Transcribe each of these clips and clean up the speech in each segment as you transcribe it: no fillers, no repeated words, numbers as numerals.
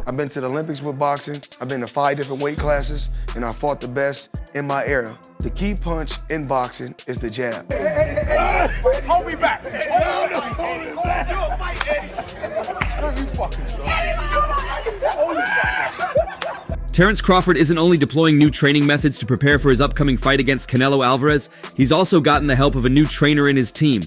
I've been to the Olympics with boxing. I've been to 5 different weight classes, and I fought the best in my era. The key punch in boxing is the jab. Hold me back. Hold me back. You'll fight Eddie. No, you fucking hold me back. Terence Crawford isn't only deploying new training methods to prepare for his upcoming fight against Canelo Alvarez, he's also gotten the help of a new trainer in his team.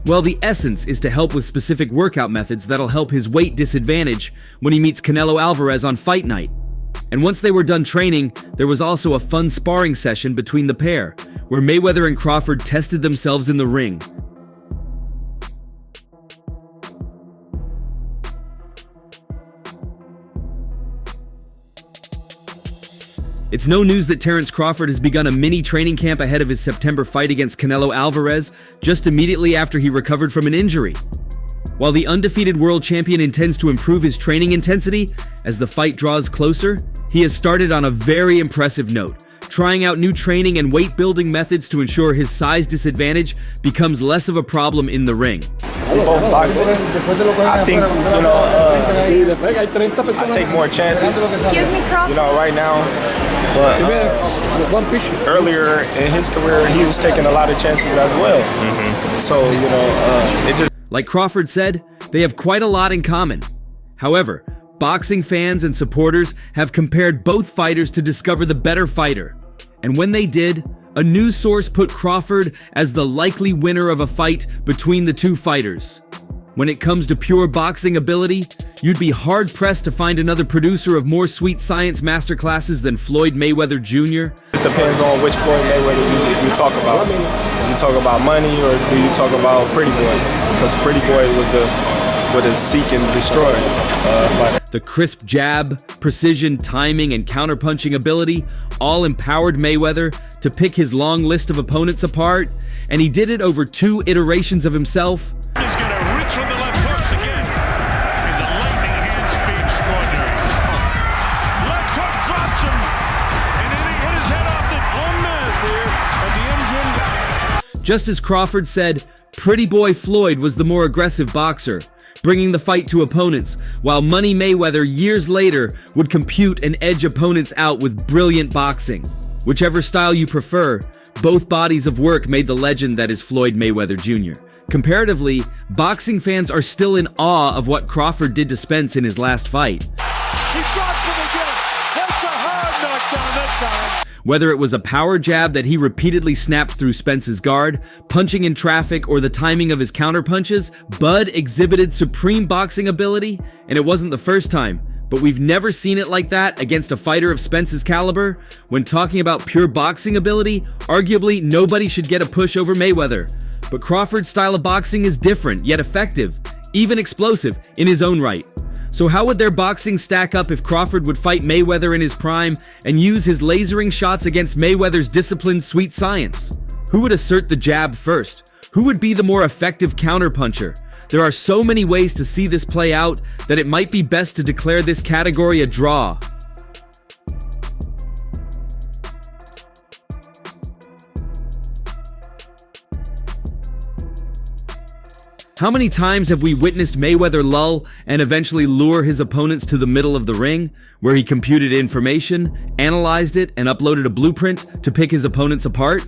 Well, the essence is to help with specific workout methods that'll help his weight disadvantage when he meets Canelo Alvarez on fight night. And once they were done training, there was also a fun sparring session between the pair, where Mayweather and Crawford tested themselves in the ring. It's no news that Terence Crawford has begun a mini training camp ahead of his September fight against Canelo Alvarez, just immediately after he recovered from an injury. While the undefeated world champion intends to improve his training intensity as the fight draws closer, he has started on a very impressive note, trying out new training and weight-building methods to ensure his size disadvantage becomes less of a problem in the ring. Both boxing. I think, I take more chances. Excuse me, Crawford. Right now. But earlier in his career, he was taking a lot of chances as well. So, it just... Like Crawford said, they have quite a lot in common. However, boxing fans and supporters have compared both fighters to discover the better fighter. And when they did, a news source put Crawford as the likely winner of a fight between the two fighters. When it comes to pure boxing ability, you'd be hard-pressed to find another producer of more sweet science masterclasses than Floyd Mayweather Jr. It depends on which Floyd Mayweather you talk about. Do you talk about money or do you talk about Pretty Boy? Because Pretty Boy was the seek and destroy fighter. The crisp jab, precision, timing, and counterpunching ability all empowered Mayweather to pick his long list of opponents apart, and he did it over 2 iterations of himself. He's going to reach from the left hooks again. And the lightning hand speed extraordinary. Left hook drops him. And then he hit his head off the Gomez here at the engine. Just as Crawford said, Pretty Boy Floyd was the more aggressive boxer, bringing the fight to opponents, while Money Mayweather years later would compute and edge opponents out with brilliant boxing. Whichever style you prefer, both bodies of work made the legend that is Floyd Mayweather Jr. Comparatively, boxing fans are still in awe of what Crawford did to Spence in his last fight. He drops him again. That's a hard knockdown that time. Whether it was a power jab that he repeatedly snapped through Spence's guard, punching in traffic, or the timing of his counterpunches, Bud exhibited supreme boxing ability, and it wasn't the first time. But we've never seen it like that against a fighter of Spence's caliber. When talking about pure boxing ability, arguably nobody should get a push over Mayweather. But Crawford's style of boxing is different, yet effective, even explosive in his own right. So how would their boxing stack up if Crawford would fight Mayweather in his prime and use his lasering shots against Mayweather's disciplined sweet science? Who would assert the jab first? Who would be the more effective counterpuncher? There are so many ways to see this play out that it might be best to declare this category a draw. How many times have we witnessed Mayweather lull and eventually lure his opponents to the middle of the ring, where he computed information, analyzed it, and uploaded a blueprint to pick his opponents apart?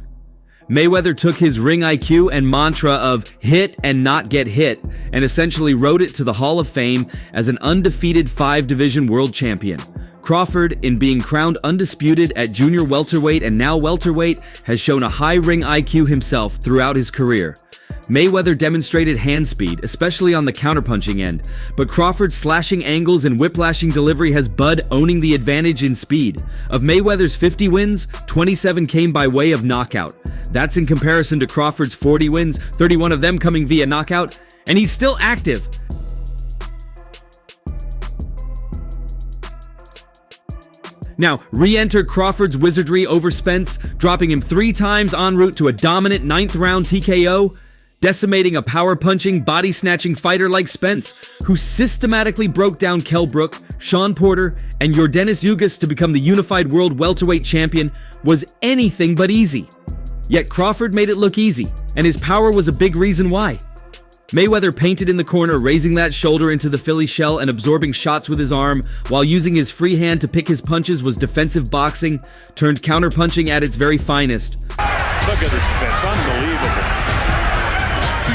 Mayweather took his ring IQ and mantra of hit and not get hit and essentially wrote it to the Hall of Fame as an undefeated 5-division world champion. Crawford, in being crowned undisputed at junior welterweight and now welterweight, has shown a high ring IQ himself throughout his career. Mayweather demonstrated hand speed, especially on the counterpunching end, but Crawford's slashing angles and whiplashing delivery has Bud owning the advantage in speed. Of Mayweather's 50 wins, 27 came by way of knockout. That's in comparison to Crawford's 40 wins, 31 of them coming via knockout, and he's still active. Now, re-enter Crawford's wizardry over Spence, dropping him 3 times en route to a dominant 9th round TKO, decimating a power-punching, body-snatching fighter like Spence, who systematically broke down Kell Brook, Sean Porter, and Yordenis Ugas to become the unified world welterweight champion, was anything but easy. Yet Crawford made it look easy, and his power was a big reason why. Mayweather painted in the corner, raising that shoulder into the Philly shell and absorbing shots with his arm, while using his free hand to pick his punches was defensive boxing, turned counterpunching at its very finest. Look at this defense, unbelievable.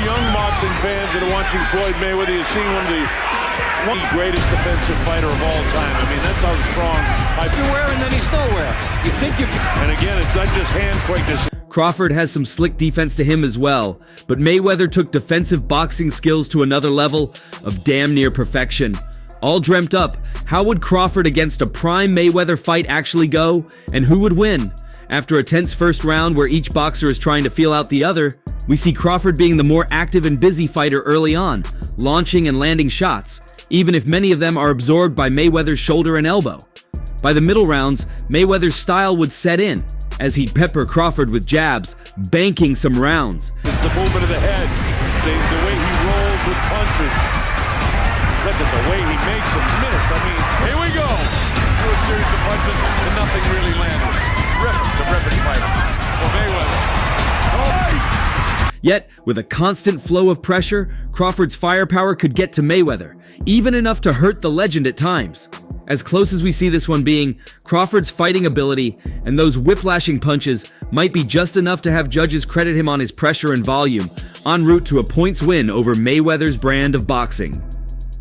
Young boxing fans that are watching Floyd Mayweather, you're seeing one of the greatest defensive fighter of all time. I mean, that's how strong. Everywhere and then he's nowhere. You think you can. And again, it's not just hand quickness. Crawford has some slick defense to him as well, but Mayweather took defensive boxing skills to another level of damn near perfection. All dreamt up, how would Crawford against a prime Mayweather fight actually go, and who would win? After a tense first round where each boxer is trying to feel out the other, we see Crawford being the more active and busy fighter early on, launching and landing shots, even if many of them are absorbed by Mayweather's shoulder and elbow. By the middle rounds, Mayweather's style would set in, as he'd pepper Crawford with jabs, banking some rounds. It's the movement of the head, the way he rolls with punches. Look at the way he makes them miss. I mean, here we go. Through a series of punches and nothing really landed. Terrific fight for Mayweather. Yet, with a constant flow of pressure, Crawford's firepower could get to Mayweather, even enough to hurt the legend at times. As close as we see this one being, Crawford's fighting ability and those whiplashing punches might be just enough to have judges credit him on his pressure and volume, en route to a points win over Mayweather's brand of boxing.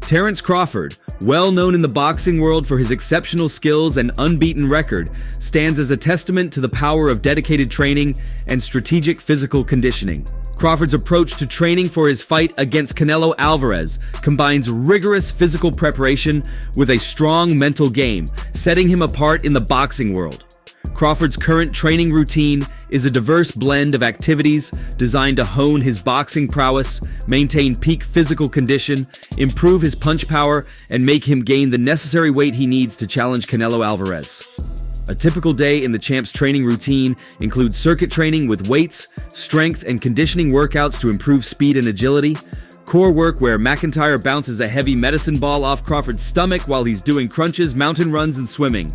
Terence Crawford, well known in the boxing world for his exceptional skills and unbeaten record, stands as a testament to the power of dedicated training and strategic physical conditioning. Crawford's approach to training for his fight against Canelo Alvarez combines rigorous physical preparation with a strong mental game, setting him apart in the boxing world. Crawford's current training routine is a diverse blend of activities designed to hone his boxing prowess, maintain peak physical condition, improve his punch power, and make him gain the necessary weight he needs to challenge Canelo Alvarez. A typical day in the champ's training routine includes circuit training with weights, strength and conditioning workouts to improve speed and agility, core work where McIntyre bounces a heavy medicine ball off Crawford's stomach while he's doing crunches, mountain runs, and swimming.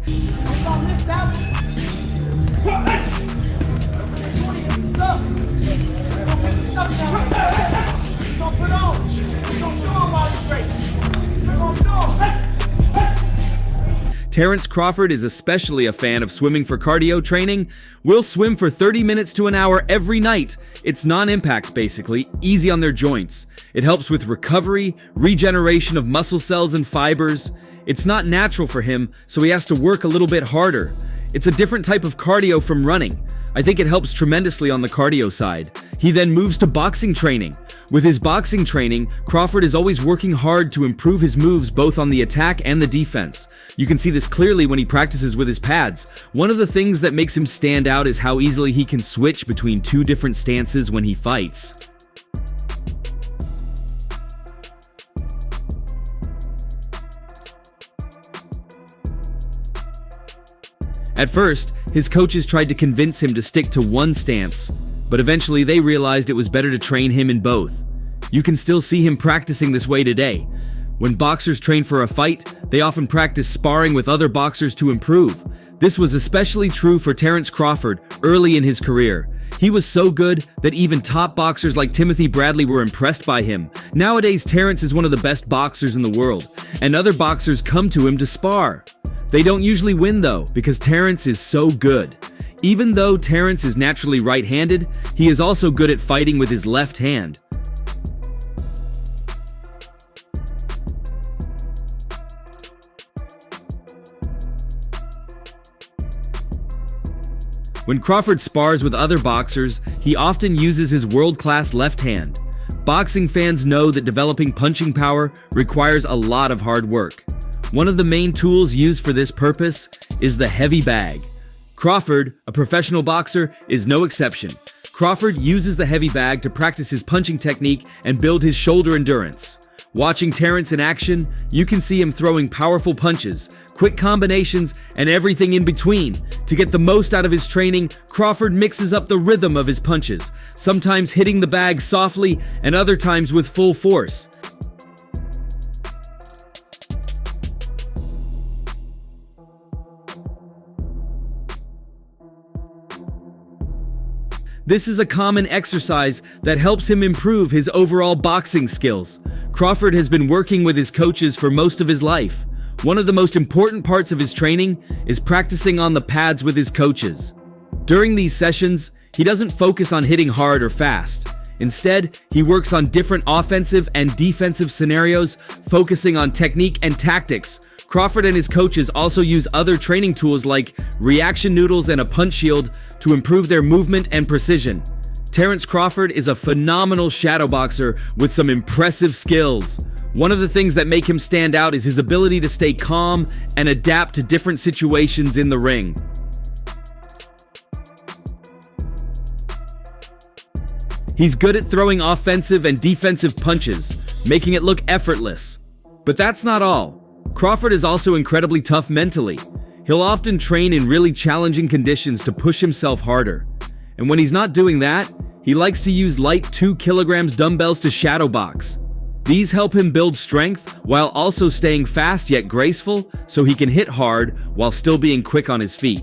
Terence Crawford is especially a fan of swimming for cardio training. We'll swim for 30 minutes to an hour every night. It's non-impact basically, easy on their joints. It helps with recovery, regeneration of muscle cells and fibers. It's not natural for him, so he has to work a little bit harder. It's a different type of cardio from running. I think it helps tremendously on the cardio side. He then moves to boxing training. With his boxing training, Crawford is always working hard to improve his moves both on the attack and the defense. You can see this clearly when he practices with his pads. One of the things that makes him stand out is how easily he can switch between two different stances when he fights. At first, his coaches tried to convince him to stick to one stance, but eventually they realized it was better to train him in both. You can still see him practicing this way today. When boxers train for a fight, they often practice sparring with other boxers to improve. This was especially true for Terence Crawford early in his career. He was so good that even top boxers like Timothy Bradley were impressed by him. Nowadays, Terence is one of the best boxers in the world, and other boxers come to him to spar. They don't usually win though, because Terence is so good. Even though Terence is naturally right-handed, he is also good at fighting with his left hand. When Crawford spars with other boxers, he often uses his world-class left hand. Boxing fans know that developing punching power requires a lot of hard work. One of the main tools used for this purpose is the heavy bag. Crawford, a professional boxer, is no exception. Crawford uses the heavy bag to practice his punching technique and build his shoulder endurance. Watching Terence in action, you can see him throwing powerful punches, quick combinations, and everything in between. To get the most out of his training, Crawford mixes up the rhythm of his punches, sometimes hitting the bag softly and other times with full force. This is a common exercise that helps him improve his overall boxing skills. Crawford has been working with his coaches for most of his life. One of the most important parts of his training is practicing on the pads with his coaches. During these sessions, he doesn't focus on hitting hard or fast. Instead, he works on different offensive and defensive scenarios, focusing on technique and tactics. Crawford and his coaches also use other training tools like reaction noodles and a punch shield to improve their movement and precision. Terence Crawford is a phenomenal shadow boxer with some impressive skills. One of the things that make him stand out is his ability to stay calm and adapt to different situations in the ring. He's good at throwing offensive and defensive punches, making it look effortless. But that's not all. Crawford is also incredibly tough mentally. He'll often train in really challenging conditions to push himself harder. And when he's not doing that, he likes to use light 2 kilograms dumbbells to shadow box. These help him build strength while also staying fast yet graceful so he can hit hard while still being quick on his feet.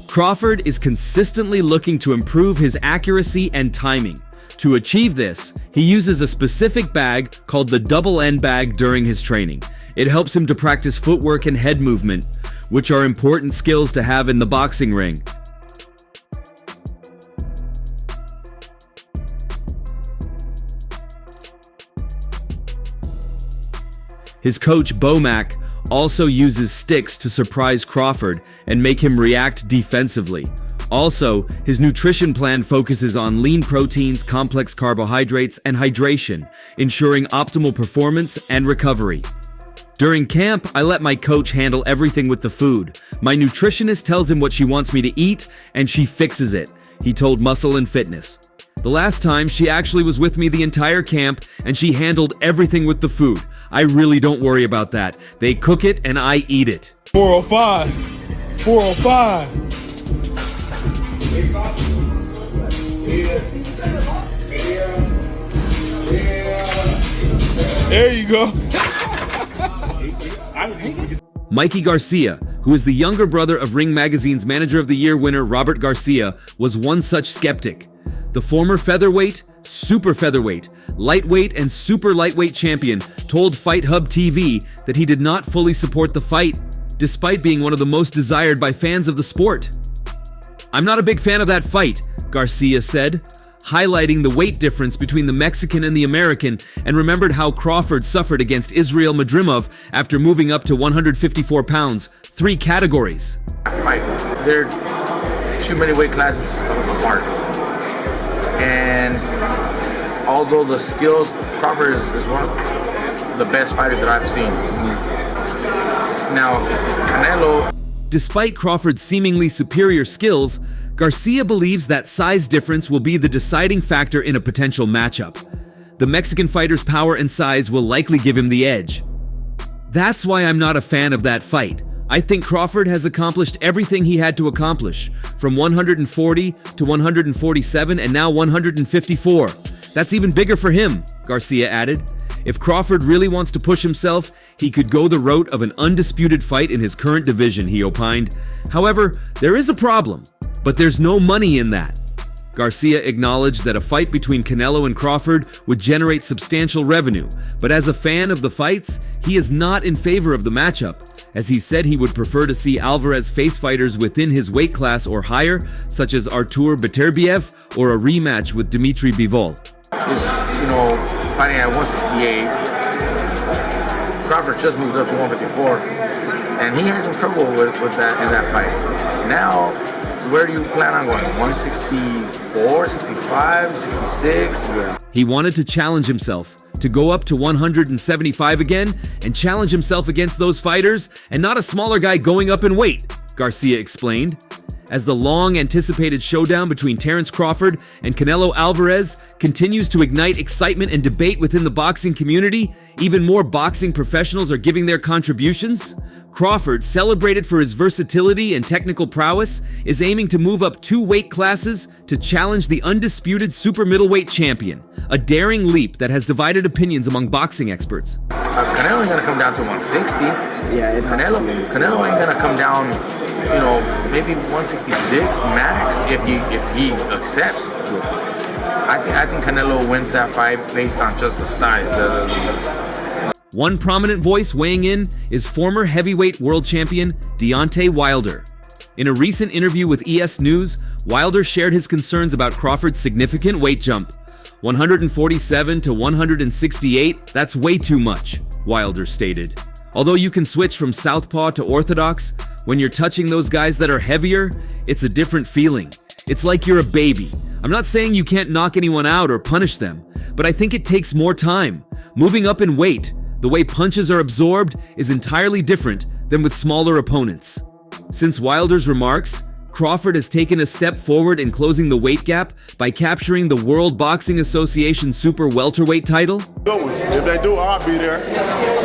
Crawford is consistently looking to improve his accuracy and timing. To achieve this, he uses a specific bag called the double end bag during his training. It helps him to practice footwork and head movement, which are important skills to have in the boxing ring. His coach, Bomac, also uses sticks to surprise Crawford and make him react defensively. Also, his nutrition plan focuses on lean proteins, complex carbohydrates, and hydration, ensuring optimal performance and recovery. During camp, I let my coach handle everything with the food. My nutritionist tells him what she wants me to eat, and she fixes it, he told Muscle and Fitness. The last time, she actually was with me the entire camp, and she handled everything with the food. I really don't worry about that. They cook it, and I eat it. 405. 405. There you go. Mikey Garcia, who is the younger brother of Ring Magazine's Manager of the Year winner Robert Garcia, was one such skeptic. The former featherweight, super featherweight, lightweight, and super lightweight champion told Fight Hub TV that he did not fully support the fight, despite being one of the most desired by fans of the sport. "I'm not a big fan of that fight," Garcia said, highlighting the weight difference between the Mexican and the American, and remembered how Crawford suffered against Israel Madrimov after moving up to 154 pounds, 3 categories. Fight. They're too many weight classes apart. And although the skills, Crawford is one of the best fighters that I've seen. Now, Canelo... Despite Crawford's seemingly superior skills, Garcia believes that size difference will be the deciding factor in a potential matchup. The Mexican fighter's power and size will likely give him the edge. "That's why I'm not a fan of that fight. I think Crawford has accomplished everything he had to accomplish, from 140 to 147 and now 154. That's even bigger for him," Garcia added. If Crawford really wants to push himself, he could go the route of an undisputed fight in his current division, he opined. However, there is a problem, but there's no money in that. Garcia acknowledged that a fight between Canelo and Crawford would generate substantial revenue, but as a fan of the fights, he is not in favor of the matchup, as he said he would prefer to see Alvarez face fighters within his weight class or higher, such as Artur Beterbiev or a rematch with Dmitry Bivol. Fighting at 168, Crawford just moved up to 154, and he had some trouble with that in that fight. Now, where do you plan on going? 164, 65, 66? He wanted to challenge himself, to go up to 175 again, and challenge himself against those fighters, and not a smaller guy going up in weight, Garcia explained. As the long-anticipated showdown between Terence Crawford and Canelo Alvarez continues to ignite excitement and debate within the boxing community, even more boxing professionals are giving their contributions. Crawford, celebrated for his versatility and technical prowess, is aiming to move up 2 weight classes to challenge the undisputed super middleweight champion, a daring leap that has divided opinions among boxing experts. Canelo ain't gonna come down to 160. Yeah, Canelo ain't gonna come down maybe 166 max if he accepts. I think Canelo wins that fight based on just the size. One prominent voice weighing in is former heavyweight world champion Deontay Wilder. In a recent interview with ES News, Wilder shared his concerns about Crawford's significant weight jump. 147 to 168, that's way too much, Wilder stated. Although you can switch from southpaw to orthodox, when you're touching those guys that are heavier, it's a different feeling. It's like you're a baby. I'm not saying you can't knock anyone out or punish them, but I think it takes more time. Moving up in weight, the way punches are absorbed is entirely different than with smaller opponents. Since Wilder's remarks, Crawford has taken a step forward in closing the weight gap by capturing the World Boxing Association Super Welterweight title. Good one. If they do, I'll be there. You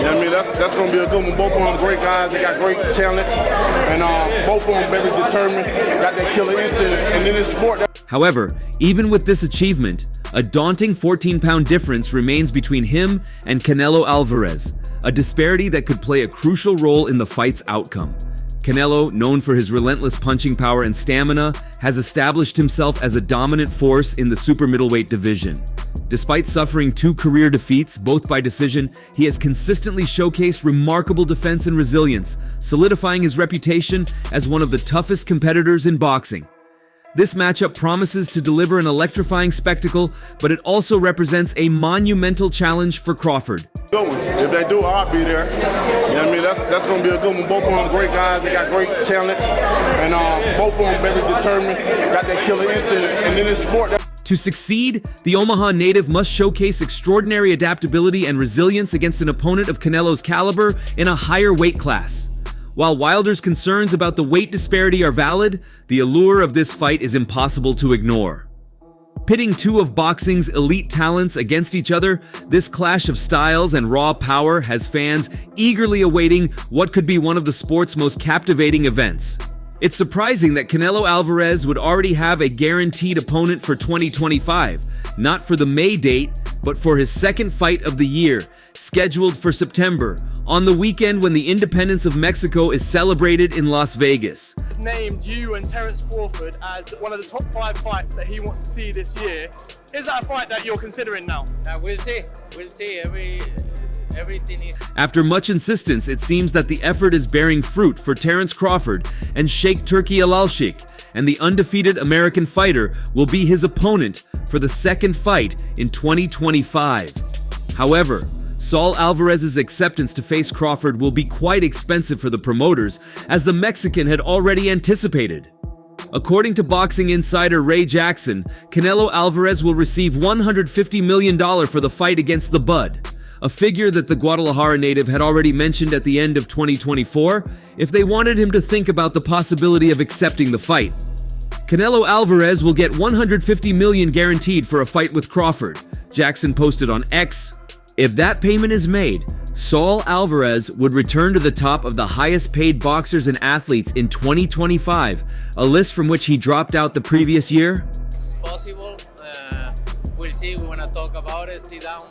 know what I mean? That's going to be a good one. Both of them great guys. They got great talent. And both of them very determined. Got that killer instinct. And in this sport... However, even with this achievement, a daunting 14-pound difference remains between him and Canelo Alvarez, a disparity that could play a crucial role in the fight's outcome. Canelo, known for his relentless punching power and stamina, has established himself as a dominant force in the super middleweight division. Despite suffering 2 career defeats, both by decision, he has consistently showcased remarkable defense and resilience, solidifying his reputation as one of the toughest competitors in boxing. This matchup promises to deliver an electrifying spectacle, but it also represents a monumental challenge for Crawford. Good one. If they do, I'll be there. You know what I mean? That's going to be a good one. Both of them great guys. They got great talent. And both of them very determined. Got that killer instinct. And in this sport... To succeed, the Omaha native must showcase extraordinary adaptability and resilience against an opponent of Canelo's caliber in a higher weight class. While Wilder's concerns about the weight disparity are valid, the allure of this fight is impossible to ignore. Pitting 2 of boxing's elite talents against each other, this clash of styles and raw power has fans eagerly awaiting what could be one of the sport's most captivating events. It's surprising that Canelo Alvarez would already have a guaranteed opponent for 2025, not for the May date, but for his second fight of the year, scheduled for September, on the weekend when the independence of Mexico is celebrated in Las Vegas. He's named you and Terence Crawford as one of the top 5 fights that he wants to see this year. Is that a fight that you're considering now? We'll see. We'll see. Everything is... After much insistence, it seems that the effort is bearing fruit for Terence Crawford, and Sheikh Turki Al-Sheikh, and the undefeated American fighter will be his opponent for the second fight in 2025. However, Saul Alvarez's acceptance to face Crawford will be quite expensive for the promoters, as the Mexican had already anticipated. According to boxing insider Ray Jackson, Canelo Alvarez will receive $150 million for the fight against the Bud, a figure that the Guadalajara native had already mentioned at the end of 2024 if they wanted him to think about the possibility of accepting the fight. Canelo Alvarez will get $150 million guaranteed for a fight with Crawford, Jackson posted on X. If that payment is made, Saul Alvarez would return to the top of the highest paid boxers and athletes in 2025, a list from which he dropped out the previous year. It's possible. We'll see. We want to talk about it, sit down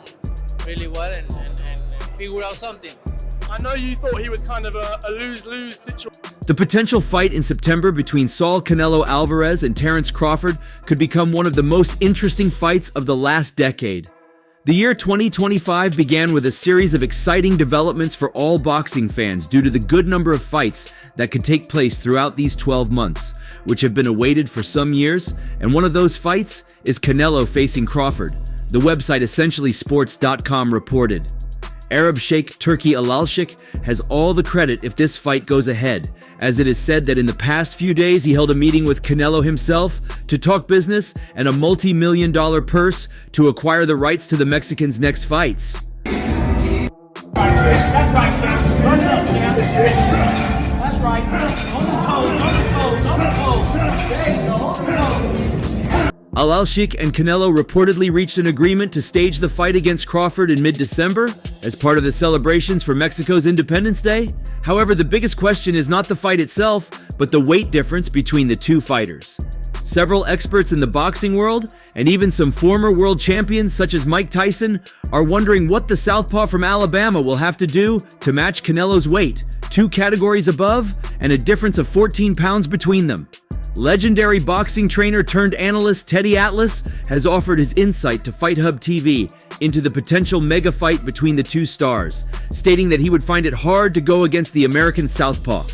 really well and figure out something. I know you thought he was kind of a lose-lose situation. The potential fight in September between Saul Canelo Alvarez and Terence Crawford could become one of the most interesting fights of the last decade. The year 2025 began with a series of exciting developments for all boxing fans due to the good number of fights that could take place throughout these 12 months, which have been awaited for some years, and one of those fights is Canelo facing Crawford, the website essentiallysports.com reported. Arab Sheikh Turki Al-Sheikh has all the credit if this fight goes ahead, as it is said that in the past few days he held a meeting with Canelo himself to talk business and a multi-million-dollar purse to acquire the rights to the Mexican's next fights. That's right, champ. Run it up, champ. That's right. On the toes. There you go, on the toes. Al-Sheikh and Canelo reportedly reached an agreement to stage the fight against Crawford in mid-December as part of the celebrations for Mexico's Independence Day. However, the biggest question is not the fight itself, but the weight difference between the two fighters. Several experts in the boxing world, and even some former world champions such as Mike Tyson, are wondering what the southpaw from Alabama will have to do to match Canelo's weight, 2 categories above, and a difference of 14 pounds between them. Legendary boxing trainer turned analyst Teddy Atlas has offered his insight to Fight Hub TV into the potential mega fight between the two stars, stating that he would find it hard to go against the American southpaw.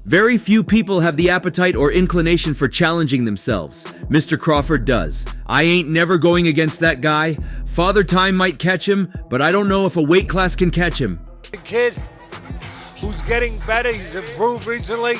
Very few people have the appetite or inclination for challenging themselves. Mr. Crawford does. I ain't never going against that guy. Father Time might catch him, but I don't know if a weight class can catch him. The kid who's getting better, he's improved recently.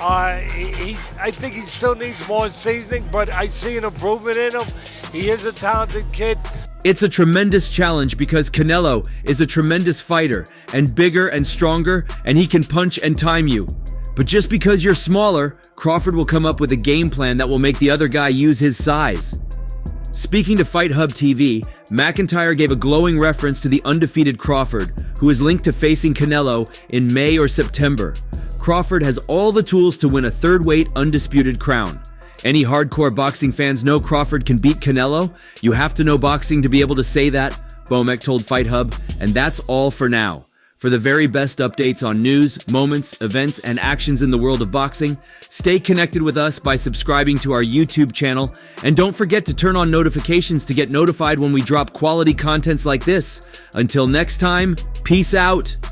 I think he still needs more seasoning, but I see an improvement in him. He is a talented kid. It's a tremendous challenge because Canelo is a tremendous fighter and bigger and stronger, and he can punch and time you. But just because you're smaller, Crawford will come up with a game plan that will make the other guy use his size. Speaking to Fight Hub TV, McIntyre gave a glowing reference to the undefeated Crawford, who is linked to facing Canelo in May or September. Crawford has all the tools to win a third-weight undisputed crown. Any hardcore boxing fans know Crawford can beat Canelo? You have to know boxing to be able to say that, Bomek told Fight Hub, and that's all for now. For the very best updates on news, moments, events, and actions in the world of boxing, stay connected with us by subscribing to our YouTube channel, and don't forget to turn on notifications to get notified when we drop quality contents like this. Until next time, peace out.